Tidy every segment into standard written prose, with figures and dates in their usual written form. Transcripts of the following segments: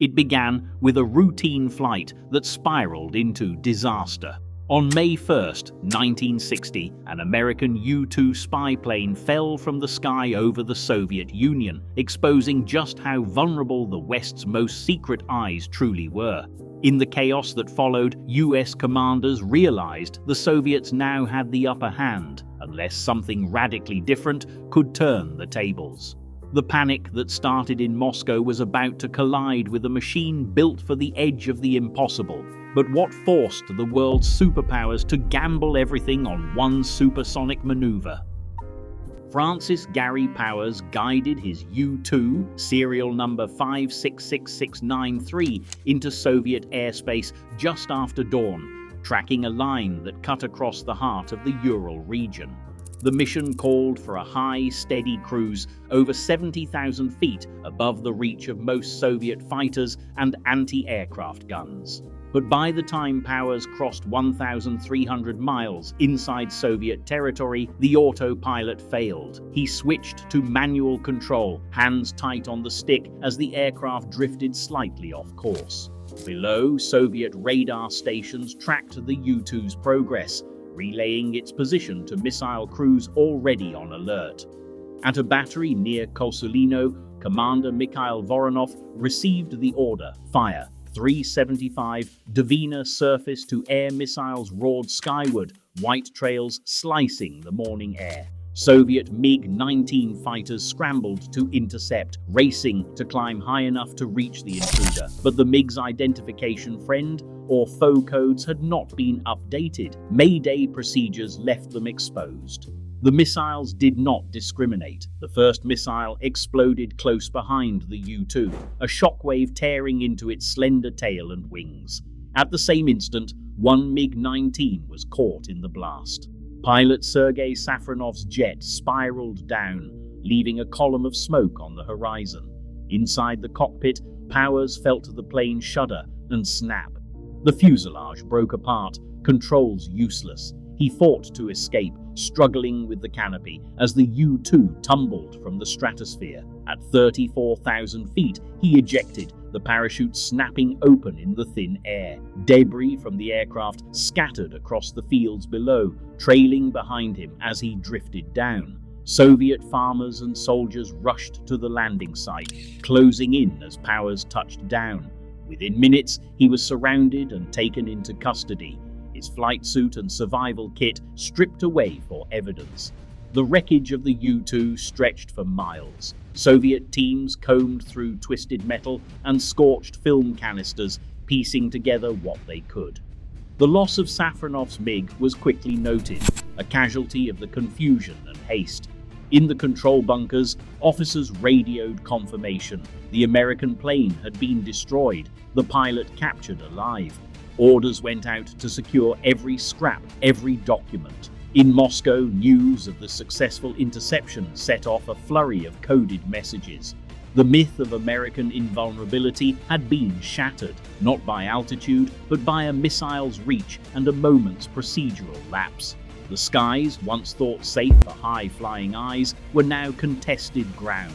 It began with a routine flight that spiraled into disaster. On May 1st, 1960, an American U-2 spy plane fell from the sky over the Soviet Union, exposing just how vulnerable the West's most secret eyes truly were. In the chaos that followed, US commanders realized the Soviets now had the upper hand, unless something radically different could turn the tables. The panic that started in Moscow was about to collide with a machine built for the edge of the impossible. But what forced the world's superpowers to gamble everything on one supersonic maneuver? Francis Gary Powers guided his U-2, serial number 566693, into Soviet airspace just after dawn, tracking a line that cut across the heart of the Ural region. The mission called for a high, steady cruise over 70,000 feet above the reach of most Soviet fighters and anti-aircraft guns. But by the time Powers crossed 1,300 miles inside Soviet territory, the autopilot failed. He switched to manual control, hands tight on the stick as the aircraft drifted slightly off course. Below, Soviet radar stations tracked the U-2's progress, relaying its position to missile crews already on alert. At a battery near Kosulino, Commander Mikhail Voronov received the order: fire. 375 Dvina surface-to-air missiles roared skyward, white trails slicing the morning air. Soviet MiG-19 fighters scrambled to intercept, racing to climb high enough to reach the intruder. But the MiG's identification friend or foe codes had not been updated. Mayday procedures left them exposed. The missiles did not discriminate. The first missile exploded close behind the U-2, a shockwave tearing into its slender tail and wings. At the same instant, one MiG-19 was caught in the blast. Pilot Sergei Safronov's jet spiraled down, leaving a column of smoke on the horizon. Inside the cockpit, Powers felt the plane shudder and snap. The fuselage broke apart, controls useless. He fought to escape, struggling with the canopy as the U-2 tumbled from the stratosphere. At 34,000 feet, he ejected, the parachute snapping open in the thin air. Debris from the aircraft scattered across the fields below, trailing behind him as he drifted down. Soviet farmers and soldiers rushed to the landing site, closing in as Powers touched down. Within minutes, he was surrounded and taken into custody, his flight suit and survival kit stripped away for evidence. The wreckage of the U-2 stretched for miles. Soviet teams combed through twisted metal and scorched film canisters, piecing together what they could. The loss of Safronov's MiG was quickly noted, a casualty of the confusion and haste. In the control bunkers, officers radioed confirmation. The American plane had been destroyed, the pilot captured alive. Orders went out to secure every scrap, every document. In Moscow, news of the successful interception set off a flurry of coded messages. The myth of American invulnerability had been shattered, not by altitude, but by a missile's reach and a moment's procedural lapse. The skies, once thought safe for high-flying eyes, were now contested ground.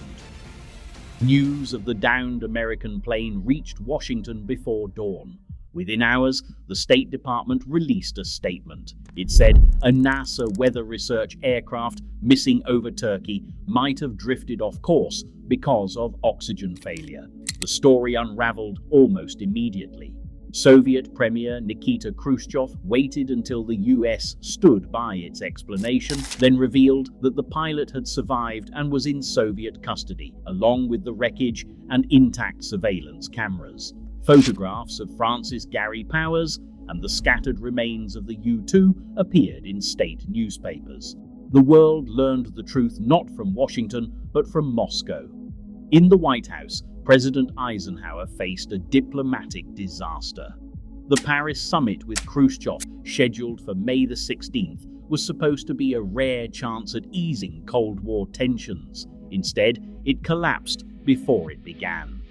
News of the downed American plane reached Washington before dawn. Within hours, the State Department released a statement. It said a NASA weather research aircraft missing over Turkey might have drifted off course because of oxygen failure. The story unraveled almost immediately. Soviet Premier Nikita Khrushchev waited until the US stood by its explanation, then revealed that the pilot had survived and was in Soviet custody, along with the wreckage and intact surveillance cameras. Photographs of Francis Gary Powers and the scattered remains of the U-2 appeared in state newspapers. The world learned the truth not from Washington, but from Moscow. In the White House, President Eisenhower faced a diplomatic disaster. The Paris summit with Khrushchev, scheduled for May the 16th, was supposed to be a rare chance at easing Cold War tensions. Instead, it collapsed before it began.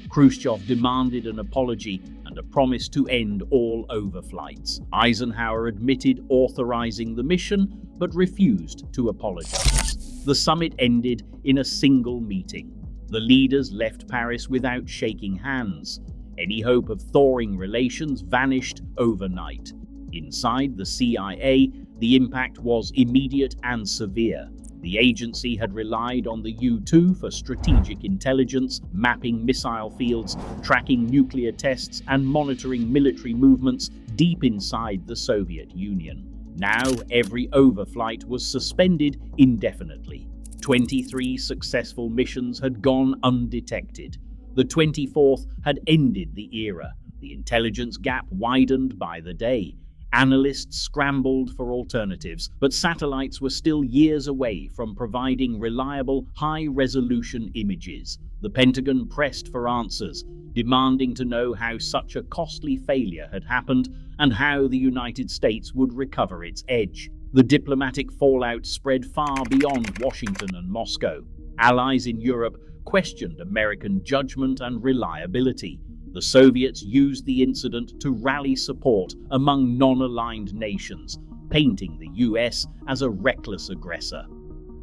Khrushchev demanded an apology and a promise to end all overflights. Eisenhower admitted authorizing the mission, but refused to apologize. The summit ended in a single meeting. The leaders left Paris without shaking hands. Any hope of thawing relations vanished overnight. Inside the CIA, the impact was immediate and severe. The agency had relied on the U-2 for strategic intelligence, mapping missile fields, tracking nuclear tests, and monitoring military movements deep inside the Soviet Union. Now, every overflight was suspended indefinitely. 23 successful missions had gone undetected. The 24th had ended the era. The intelligence gap widened by the day. Analysts scrambled for alternatives, but satellites were still years away from providing reliable, high-resolution images. The Pentagon pressed for answers, demanding to know how such a costly failure had happened and how the United States would recover its edge. The diplomatic fallout spread far beyond Washington and Moscow. Allies in Europe questioned American judgment and reliability. The Soviets used the incident to rally support among non-aligned nations, painting the US as a reckless aggressor.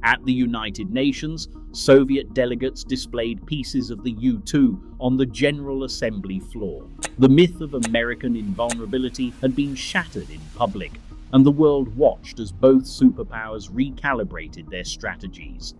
At the United Nations, Soviet delegates displayed pieces of the U-2 on the General Assembly floor. The myth of American invulnerability had been shattered in public, and the world watched as both superpowers recalibrated their strategies.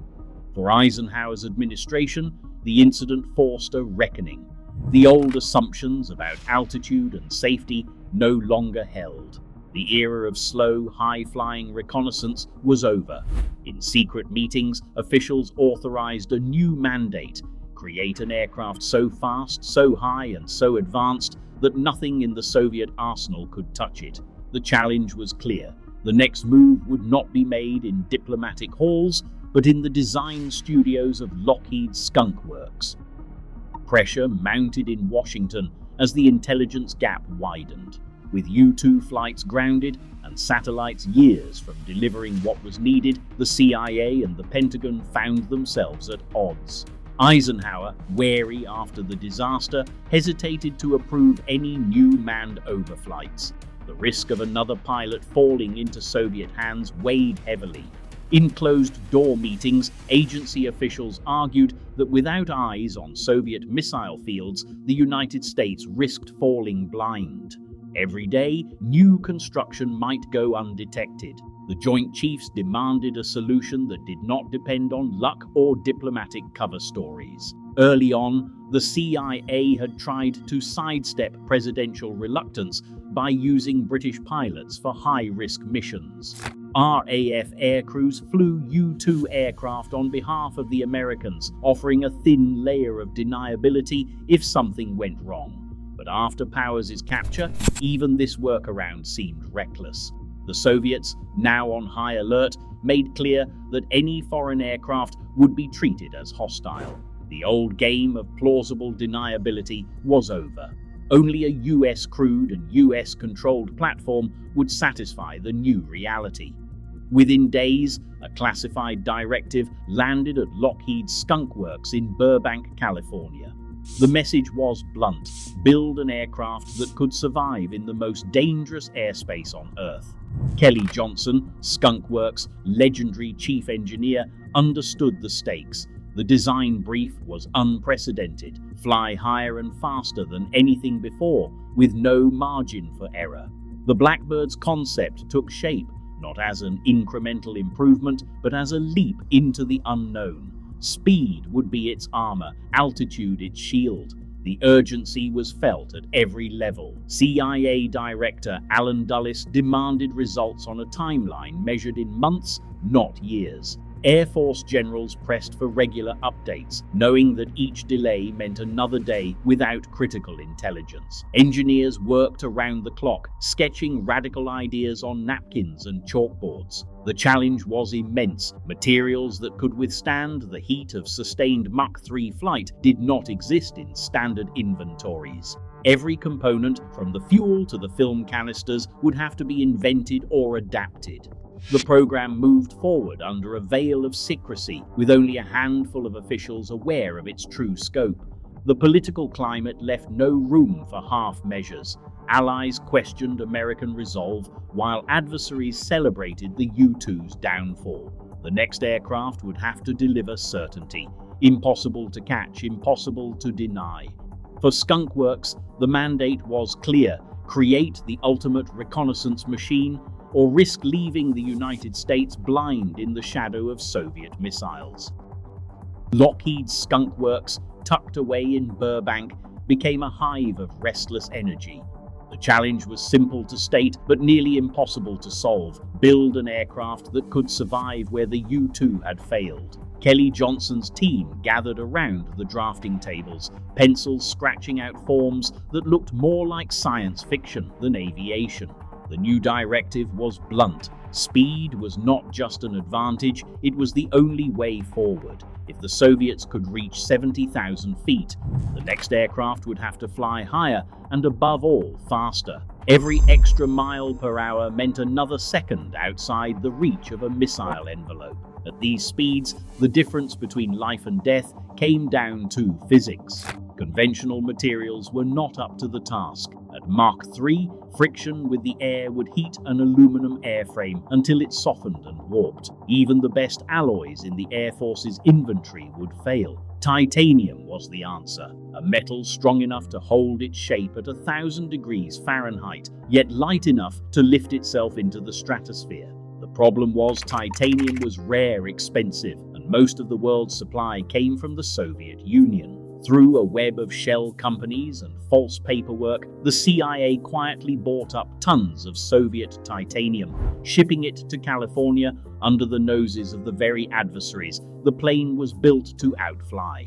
For Eisenhower's administration, the incident forced a reckoning. The old assumptions about altitude and safety no longer held. The era of slow, high-flying reconnaissance was over. In secret meetings, officials authorized a new mandate: create an aircraft so fast, so high, and so advanced that nothing in the Soviet arsenal could touch it. The challenge was clear. The next move would not be made in diplomatic halls, but in the design studios of Lockheed's Skunk works. Pressure mounted in Washington as the intelligence gap widened. With U-2 flights grounded and satellites years from delivering what was needed, the CIA and the Pentagon found themselves at odds. Eisenhower, wary after the disaster, hesitated to approve any new manned overflights. The risk of another pilot falling into Soviet hands weighed heavily. In closed-door meetings, agency officials argued that without eyes on Soviet missile fields, the United States risked falling blind. Every day, new construction might go undetected. The Joint Chiefs demanded a solution that did not depend on luck or diplomatic cover stories. Early on, the CIA had tried to sidestep presidential reluctance by using British pilots for high-risk missions. RAF aircrews flew U-2 aircraft on behalf of the Americans, offering a thin layer of deniability if something went wrong. But after Powers' capture, even this workaround seemed reckless. The Soviets, now on high alert, made clear that any foreign aircraft would be treated as hostile. The old game of plausible deniability was over. Only a US-crewed and US-controlled platform would satisfy the new reality. Within days, a classified directive landed at Lockheed's Skunk works in Burbank, California. The message was blunt: build an aircraft that could survive in the most dangerous airspace on Earth. Kelly Johnson, Skunk Works' legendary chief engineer, understood the stakes. The design brief was unprecedented: fly higher and faster than anything before, with no margin for error. The Blackbird's concept took shape, not as an incremental improvement, but as a leap into the unknown. Speed would be its armor, altitude its shield. The urgency was felt at every level. CIA Director Alan Dulles demanded results on a timeline measured in months, not years. Air Force generals pressed for regular updates, knowing that each delay meant another day without critical intelligence. Engineers worked around the clock, sketching radical ideas on napkins and chalkboards. The challenge was immense. Materials that could withstand the heat of sustained Mach 3 flight did not exist in standard inventories. Every component, from the fuel to the film canisters, would have to be invented or adapted. The program moved forward under a veil of secrecy, with only a handful of officials aware of its true scope. The political climate left no room for half measures. Allies questioned American resolve, while adversaries celebrated the U-2's downfall. The next aircraft would have to deliver certainty. Impossible to catch, impossible to deny. For Skunk Works, the mandate was clear: create the ultimate reconnaissance machine, or risk leaving the United States blind in the shadow of Soviet missiles. Lockheed's Skunk Works, tucked away in Burbank, became a hive of restless energy. The challenge was simple to state, but nearly impossible to solve: build an aircraft that could survive where the U-2 had failed. Kelly Johnson's team gathered around the drafting tables, pencils scratching out forms that looked more like science fiction than aviation. The new directive was blunt. Speed was not just an advantage, it was the only way forward. If the Soviets could reach 70,000 feet, the next aircraft would have to fly higher and, above all, faster. Every extra mile per hour meant another second outside the reach of a missile envelope. At these speeds, the difference between life and death came down to physics. Conventional materials were not up to the task. At Mach 3, friction with the air would heat an aluminum airframe until it softened and warped. Even the best alloys in the Air Force's inventory would fail. Titanium was the answer, a metal strong enough to hold its shape at 1,000 degrees Fahrenheit, yet light enough to lift itself into the stratosphere. The problem was titanium was rare, expensive, and most of the world's supply came from the Soviet Union. Through a web of shell companies and false paperwork, the CIA quietly bought up tons of Soviet titanium, shipping it to California under the noses of the very adversaries the plane was built to outfly.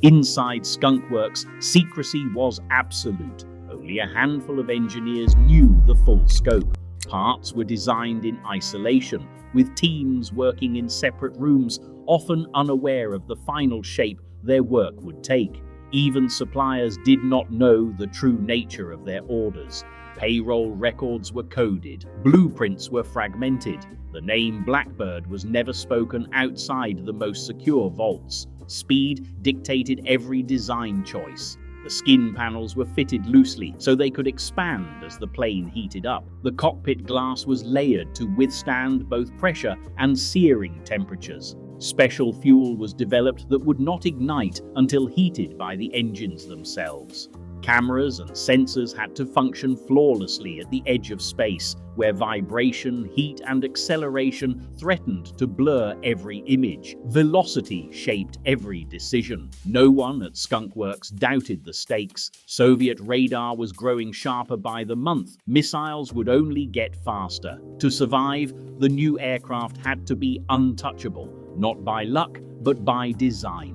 Inside Skunk Works, secrecy was absolute. Only a handful of engineers knew the full scope. Parts were designed in isolation, with teams working in separate rooms, often unaware of the final shape their work would take. Even suppliers did not know the true nature of their orders. Payroll records were coded, blueprints were fragmented. The name Blackbird was never spoken outside the most secure vaults. Speed dictated every design choice. The skin panels were fitted loosely so they could expand as the plane heated up. The cockpit glass was layered to withstand both pressure and searing temperatures. Special fuel was developed that would not ignite until heated by the engines themselves. Cameras and sensors had to function flawlessly at the edge of space, where vibration, heat, and acceleration threatened to blur every image. Velocity shaped every decision. No one at Skunk Works doubted the stakes. Soviet radar was growing sharper by the month. Missiles would only get faster. To survive, the new aircraft had to be untouchable, not by luck, but by design.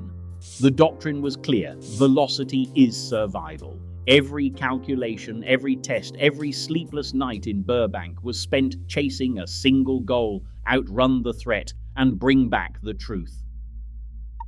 The doctrine was clear: velocity is survival. Every calculation, every test, every sleepless night in Burbank was spent chasing a single goal: outrun the threat and bring back the truth.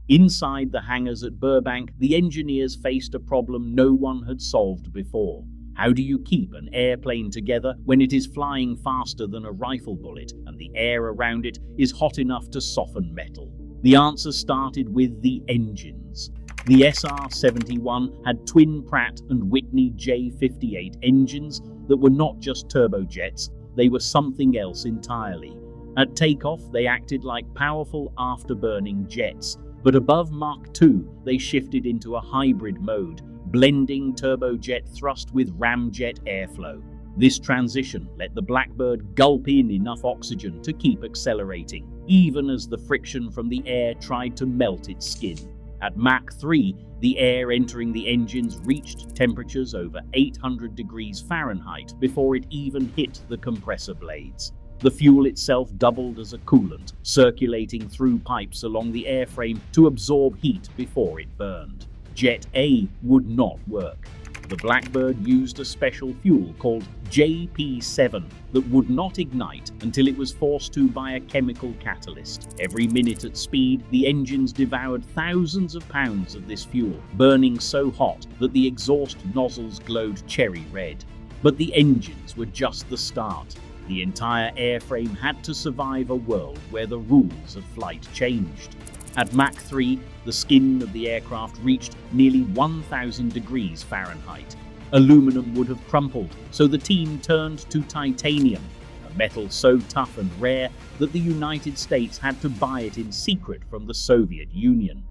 Inside the hangars at Burbank, the engineers faced a problem no one had solved before. How do you keep an airplane together when it is flying faster than a rifle bullet and the air around it is hot enough to soften metal? The answer started with the engines. The SR-71 had twin Pratt and Whitney J58 engines that were not just turbojets, they were something else entirely. At takeoff, they acted like powerful afterburning jets, but above Mach 2, they shifted into a hybrid mode, blending turbojet thrust with ramjet airflow. This transition let the Blackbird gulp in enough oxygen to keep accelerating, even as the friction from the air tried to melt its skin. At Mach 3, the air entering the engines reached temperatures over 800 degrees Fahrenheit before it even hit the compressor blades. The fuel itself doubled as a coolant, circulating through pipes along the airframe to absorb heat before it burned. Jet A would not work. The Blackbird used a special fuel called JP7 that would not ignite until it was forced to by a chemical catalyst. Every minute at speed, the engines devoured thousands of pounds of this fuel, burning so hot that the exhaust nozzles glowed cherry red. But the engines were just the start. The entire airframe had to survive a world where the rules of flight changed. At Mach 3, the skin of the aircraft reached nearly 1,000 degrees Fahrenheit. Aluminum would have crumpled, so the team turned to titanium, a metal so tough and rare that the United States had to buy it in secret from the Soviet Union.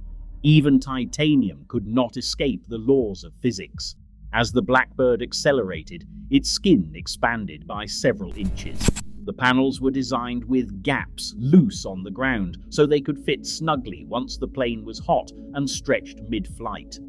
Even titanium could not escape the laws of physics. As the Blackbird accelerated, its skin expanded by several inches. The panels were designed with gaps loose on the ground so they could fit snugly once the plane was hot and stretched mid-flight.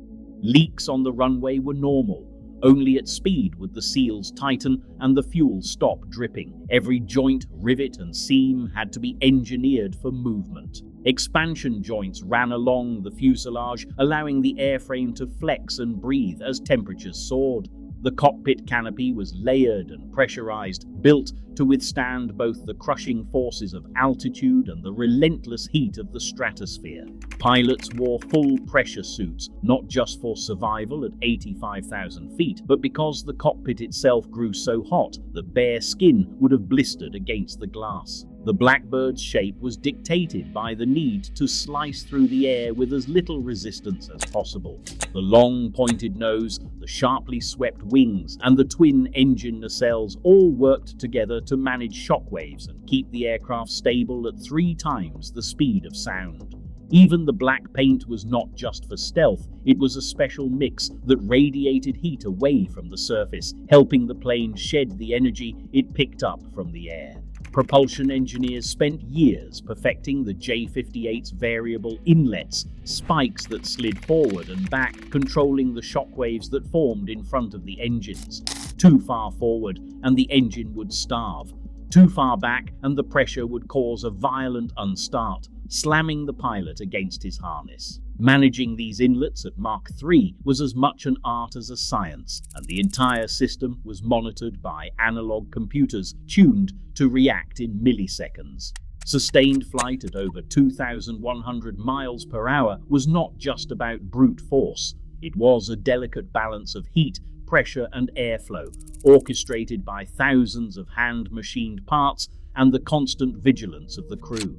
Leaks on the runway were normal. Only at speed would the seals tighten and the fuel stop dripping. Every joint, rivet, and seam had to be engineered for movement. Expansion joints ran along the fuselage, allowing the airframe to flex and breathe as temperatures soared. The cockpit canopy was layered and pressurized, built to withstand both the crushing forces of altitude and the relentless heat of the stratosphere. Pilots wore full pressure suits, not just for survival at 85,000 feet, but because the cockpit itself grew so hot that bare skin would have blistered against the glass. The Blackbird's shape was dictated by the need to slice through the air with as little resistance as possible. The long pointed nose, the sharply swept wings, and the twin engine nacelles all worked together to manage shockwaves and keep the aircraft stable at 3 times the speed of sound. Even the black paint was not just for stealth, it was a special mix that radiated heat away from the surface, helping the plane shed the energy it picked up from the air. Propulsion engineers spent years perfecting the J-58's variable inlets, spikes that slid forward and back, controlling the shockwaves that formed in front of the engines. Too far forward and the engine would starve. Too far back and the pressure would cause a violent unstart, slamming the pilot against his harness. Managing these inlets at Mach 3 was as much an art as a science, and the entire system was monitored by analog computers tuned to react in milliseconds. Sustained flight at over 2,100 miles per hour was not just about brute force. It was a delicate balance of heat, pressure, and airflow, orchestrated by thousands of hand-machined parts and the constant vigilance of the crew.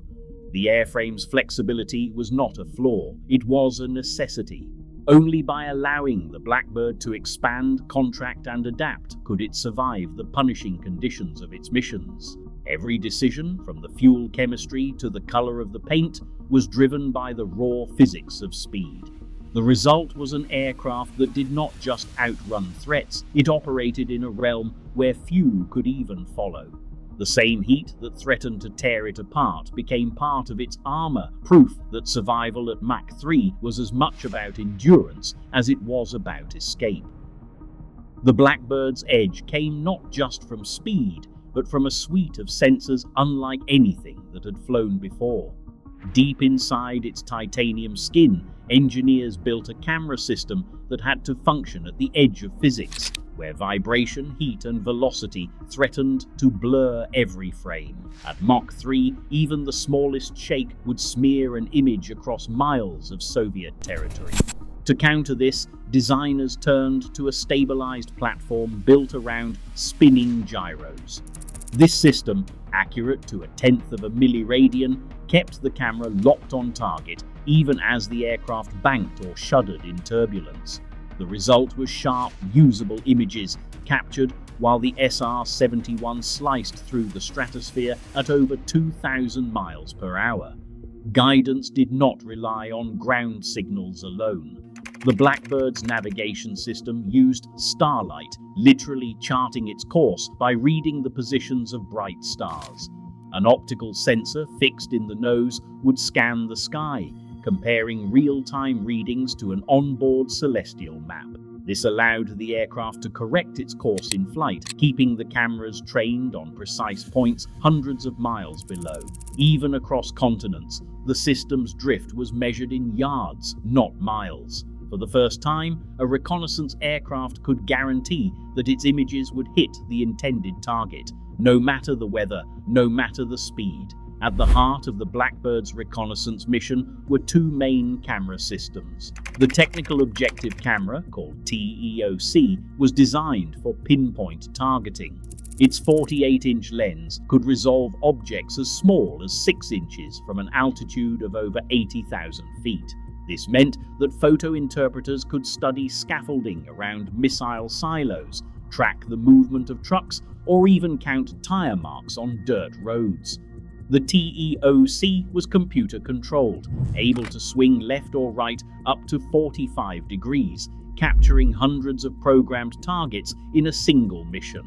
The airframe's flexibility was not a flaw, it was a necessity. Only by allowing the Blackbird to expand, contract, and adapt could it survive the punishing conditions of its missions. Every decision, from the fuel chemistry to the color of the paint, was driven by the raw physics of speed. The result was an aircraft that did not just outrun threats, it operated in a realm where few could even follow. The same heat that threatened to tear it apart became part of its armor, proof that survival at Mach 3 was as much about endurance as it was about escape. The Blackbird's edge came not just from speed, but from a suite of sensors unlike anything that had flown before. Deep inside its titanium skin, engineers built a camera system that had to function at the edge of physics, where vibration, heat, and velocity threatened to blur every frame. At Mach 3, even the smallest shake would smear an image across miles of Soviet territory. To counter this, designers turned to a stabilized platform built around spinning gyros. This system, accurate to 1/10 of a milliradian, kept the camera locked on target even as the aircraft banked or shuddered in turbulence. The result was sharp, usable images captured while the SR-71 sliced through the stratosphere at over 2,000 miles per hour. Guidance did not rely on ground signals alone. The Blackbird's navigation system used starlight, literally charting its course by reading the positions of bright stars. An optical sensor fixed in the nose would scan the sky, comparing real-time readings to an onboard celestial map. This allowed the aircraft to correct its course in flight, keeping the cameras trained on precise points hundreds of miles below. Even across continents, the system's drift was measured in yards, not miles. For the first time, a reconnaissance aircraft could guarantee that its images would hit the intended target, no matter the weather, no matter the speed. At the heart of the Blackbird's reconnaissance mission were 2 main camera systems. The Technical Objective Camera, called TEOC, was designed for pinpoint targeting. Its 48-inch lens could resolve objects as small as 6 inches from an altitude of over 80,000 feet. This meant that photo interpreters could study scaffolding around missile silos, track the movement of trucks, or even count tire marks on dirt roads. The TEOC was computer-controlled, able to swing left or right up to 45 degrees, capturing hundreds of programmed targets in a single mission.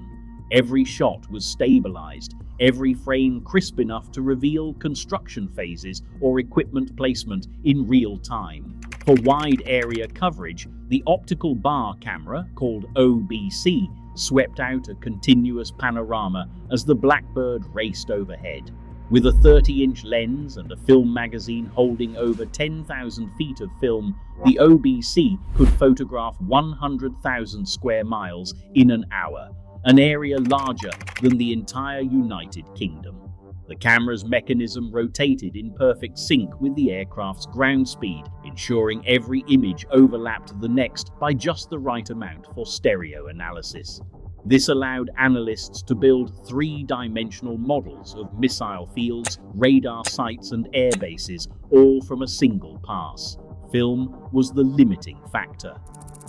Every shot was stabilized, every frame crisp enough to reveal construction phases or equipment placement in real time. For wide area coverage, the optical bar camera, called OBC, swept out a continuous panorama as the Blackbird raced overhead. With a 30-inch lens and a film magazine holding over 10,000 feet of film, the OBC could photograph 100,000 square miles in an hour, an area larger than the entire United Kingdom. The camera's mechanism rotated in perfect sync with the aircraft's ground speed, ensuring every image overlapped the next by just the right amount for stereo analysis. This allowed analysts to build three-dimensional models of missile fields, radar sites, and air bases, all from a single pass. Film was the limiting factor.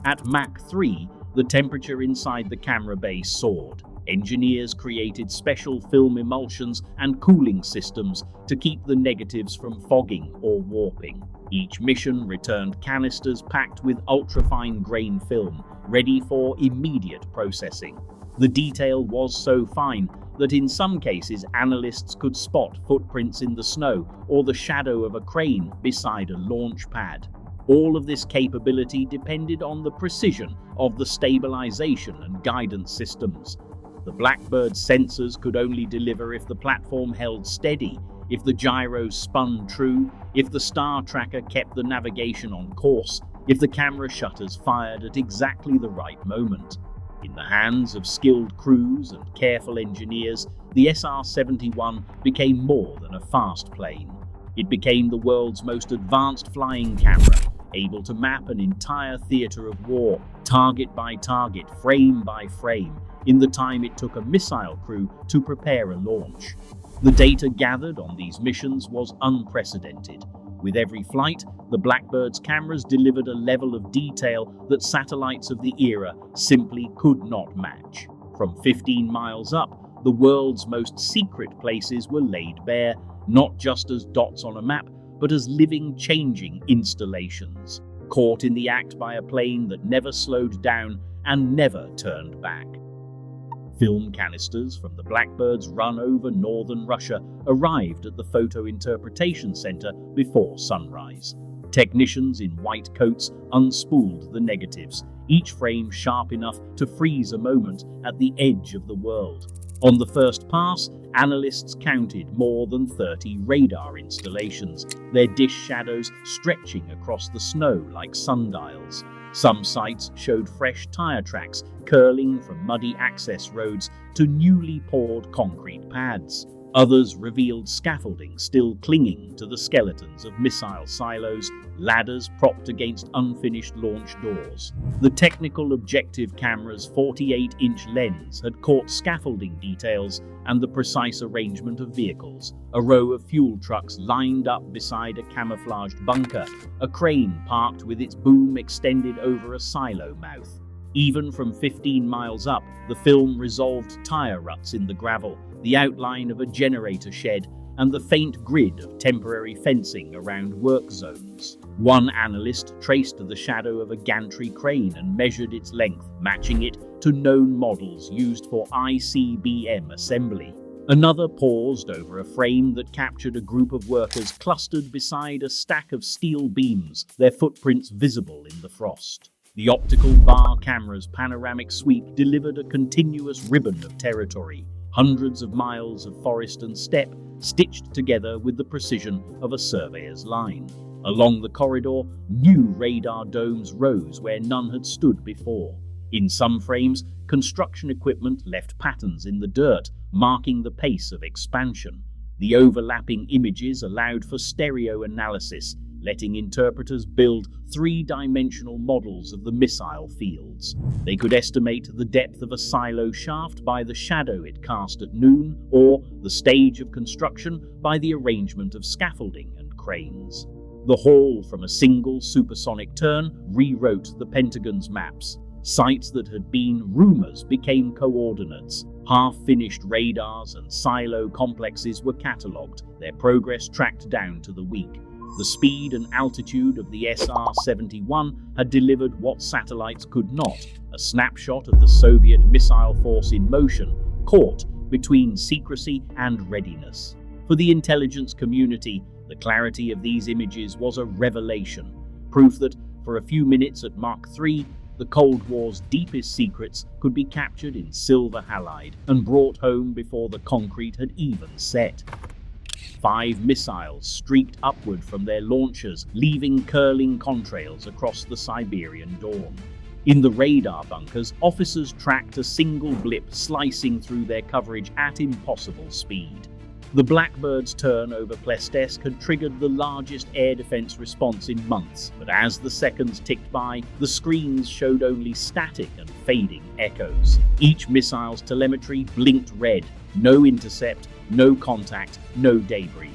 At Mach 3, the temperature inside the camera bay soared. Engineers created special film emulsions and cooling systems to keep the negatives from fogging or warping. Each mission returned canisters packed with ultrafine grain film, ready for immediate processing. The detail was so fine that in some cases analysts could spot footprints in the snow or the shadow of a crane beside a launch pad. All of this capability depended on the precision of the stabilization and guidance systems. The Blackbird's sensors could only deliver if the platform held steady, if the gyros spun true, if the star tracker kept the navigation on course, if the camera shutters fired at exactly the right moment. In the hands of skilled crews and careful engineers, the SR-71 became more than a fast plane. It became the world's most advanced flying camera, able to map an entire theater of war, target by target, frame by frame, in the time it took a missile crew to prepare a launch. The data gathered on these missions was unprecedented. With every flight, the Blackbird's cameras delivered a level of detail that satellites of the era simply could not match. From 15 miles up, the world's most secret places were laid bare, not just as dots on a map, but as living, changing installations, caught in the act by a plane that never slowed down and never turned back. Film canisters from the Blackbird's run over northern Russia arrived at the Photo Interpretation Center before sunrise. Technicians in white coats unspooled the negatives, each frame sharp enough to freeze a moment at the edge of the world. On the first pass, analysts counted more than 30 radar installations, their dish shadows stretching across the snow like sundials. Some sites showed fresh tire tracks curling from muddy access roads to newly poured concrete pads. Others revealed scaffolding still clinging to the skeletons of missile silos, ladders propped against unfinished launch doors. The technical objective camera's 48-inch lens had caught scaffolding details and the precise arrangement of vehicles. A row of fuel trucks lined up beside a camouflaged bunker, a crane parked with its boom extended over a silo mouth. Even from 15 miles up, the film resolved tire ruts in the gravel, the outline of a generator shed, and the faint grid of temporary fencing around work zones. One analyst traced the shadow of a gantry crane and measured its length, matching it to known models used for ICBM assembly. Another paused over a frame that captured a group of workers clustered beside a stack of steel beams, their footprints visible in the frost. The optical bar camera's panoramic sweep delivered a continuous ribbon of territory, hundreds of miles of forest and steppe stitched together with the precision of a surveyor's line. Along the corridor, new radar domes rose where none had stood before. In some frames, construction equipment left patterns in the dirt, marking the pace of expansion. The overlapping images allowed for stereo analysis, letting interpreters build three-dimensional models of the missile fields. They could estimate the depth of a silo shaft by the shadow it cast at noon, or the stage of construction by the arrangement of scaffolding and cranes. The haul from a single supersonic turn rewrote the Pentagon's maps. Sites that had been rumors became coordinates. Half-finished radars and silo complexes were catalogued, their progress tracked down to the week. The speed and altitude of the SR-71 had delivered what satellites could not, a snapshot of the Soviet missile force in motion, caught between secrecy and readiness. For the intelligence community, the clarity of these images was a revelation, proof that, for a few minutes at Mach 3, the Cold War's deepest secrets could be captured in silver halide and brought home before the concrete had even set. 5 missiles streaked upward from their launchers, leaving curling contrails across the Siberian dawn. In the radar bunkers, officers tracked a single blip slicing through their coverage at impossible speed. The Blackbird's turn over Plesetsk had triggered the largest air defense response in months, but as the seconds ticked by, the screens showed only static and fading echoes. Each missile's telemetry blinked red: no intercept, no contact, no debris.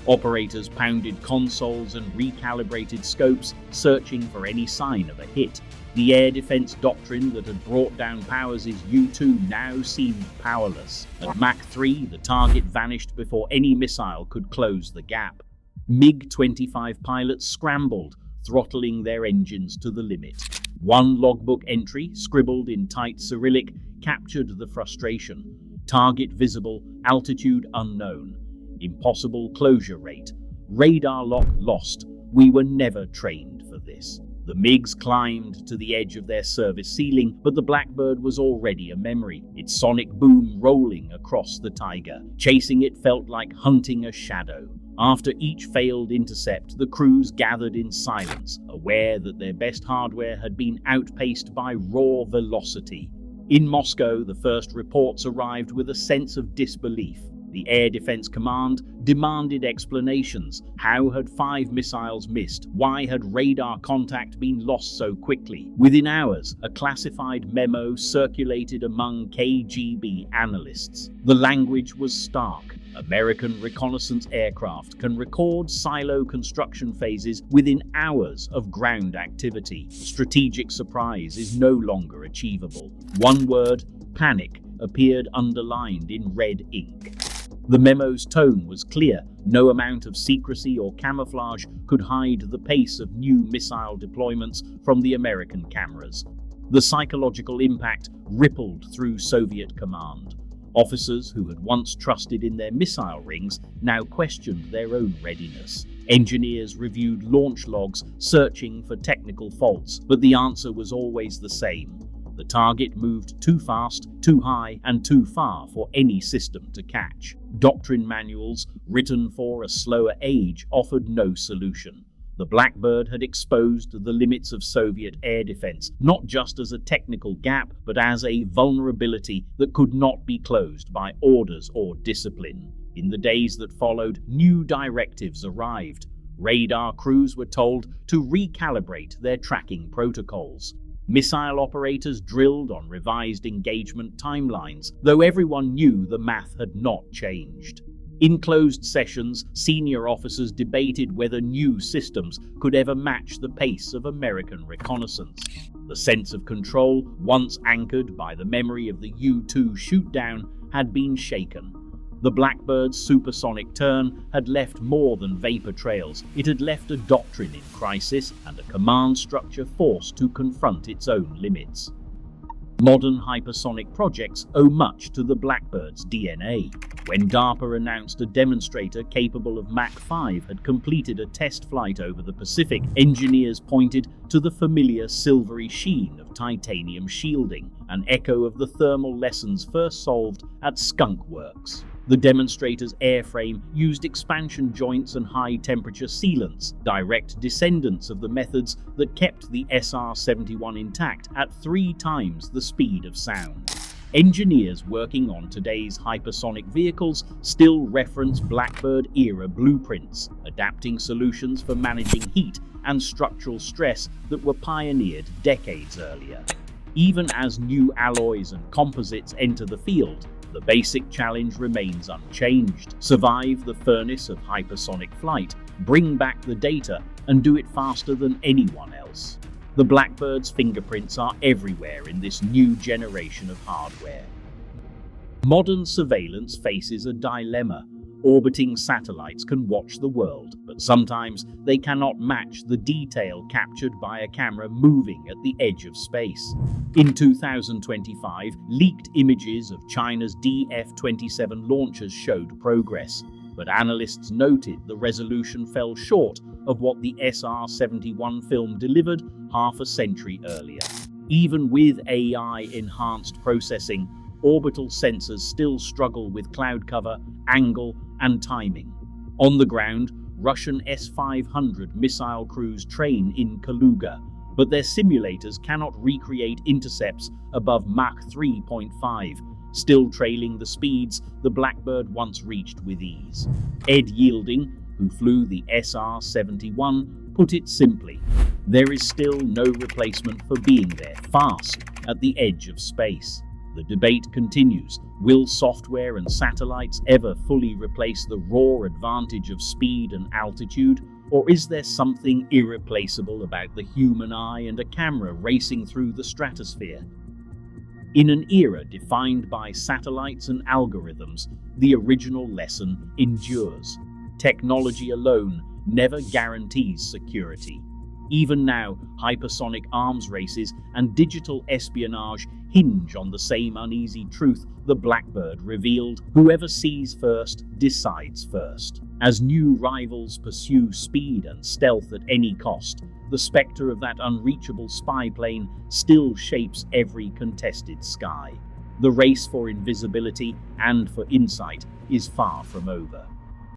Operators pounded consoles and recalibrated scopes, searching for any sign of a hit. The air defense doctrine that had brought down Powers' U-2 now seemed powerless. At Mach 3, the target vanished before any missile could close the gap. MiG-25 pilots scrambled, throttling their engines to the limit. One logbook entry, scribbled in tight Cyrillic, captured the frustration. Target visible, altitude unknown. Impossible closure rate. Radar lock lost. We were never trained for this. The MiGs climbed to the edge of their service ceiling, but the Blackbird was already a memory, its sonic boom rolling across the taiga. Chasing it felt like hunting a shadow. After each failed intercept, the crews gathered in silence, aware that their best hardware had been outpaced by raw velocity. In Moscow, the first reports arrived with a sense of disbelief. The Air Defense Command demanded explanations. How had 5 missiles missed? Why had radar contact been lost so quickly? Within hours, a classified memo circulated among KGB analysts. The language was stark. American reconnaissance aircraft can record silo construction phases within hours of ground activity. Strategic surprise is no longer achievable. One word, panic, appeared underlined in red ink. The memo's tone was clear. No amount of secrecy or camouflage could hide the pace of new missile deployments from the American cameras. The psychological impact rippled through Soviet command. Officers who had once trusted in their missile rings now questioned their own readiness. Engineers reviewed launch logs, searching for technical faults, but the answer was always the same. The target moved too fast, too high, and too far for any system to catch. Doctrine manuals, written for a slower age, offered no solution. The Blackbird had exposed the limits of Soviet air defense, not just as a technical gap, but as a vulnerability that could not be closed by orders or discipline. In the days that followed, new directives arrived. Radar crews were told to recalibrate their tracking protocols. Missile operators drilled on revised engagement timelines, though everyone knew the math had not changed. In closed sessions, senior officers debated whether new systems could ever match the pace of American reconnaissance. The sense of control, once anchored by the memory of the U-2 shootdown, had been shaken. The Blackbird's supersonic turn had left more than vapor trails. It had left a doctrine in crisis and a command structure forced to confront its own limits. Modern hypersonic projects owe much to the Blackbird's DNA. When DARPA announced a demonstrator capable of Mach 5 had completed a test flight over the Pacific, engineers pointed to the familiar silvery sheen of titanium shielding, an echo of the thermal lessons first solved at Skunk Works. The demonstrator's airframe used expansion joints and high-temperature sealants, direct descendants of the methods that kept the SR-71 intact at 3 times the speed of sound. Engineers working on today's hypersonic vehicles still reference Blackbird-era blueprints, adapting solutions for managing heat and structural stress that were pioneered decades earlier. Even as new alloys and composites enter the field, the basic challenge remains unchanged. Survive the furnace of hypersonic flight, bring back the data, and do it faster than anyone else. The Blackbird's fingerprints are everywhere in this new generation of hardware. Modern surveillance faces a dilemma. Orbiting satellites can watch the world, but sometimes they cannot match the detail captured by a camera moving at the edge of space. In 2025, leaked images of China's DF-27 launchers showed progress, but analysts noted the resolution fell short of what the SR-71 film delivered half a century earlier. Even with AI-enhanced processing, orbital sensors still struggle with cloud cover, angle, and timing. On the ground, Russian S-500 missile crews train in Kaluga, but their simulators cannot recreate intercepts above Mach 3.5, still trailing the speeds the Blackbird once reached with ease. Ed Yielding, who flew the SR-71, put it simply: there is still no replacement for being there, fast, at the edge of space. The debate continues. Will software and satellites ever fully replace the raw advantage of speed and altitude, or is there something irreplaceable about the human eye and a camera racing through the stratosphere? In an era defined by satellites and algorithms, the original lesson endures. Technology alone never guarantees security. Even now, hypersonic arms races and digital espionage hinge on the same uneasy truth the Blackbird revealed: whoever sees first decides first. As new rivals pursue speed and stealth at any cost, the specter of that unreachable spy plane still shapes every contested sky. The race for invisibility and for insight is far from over.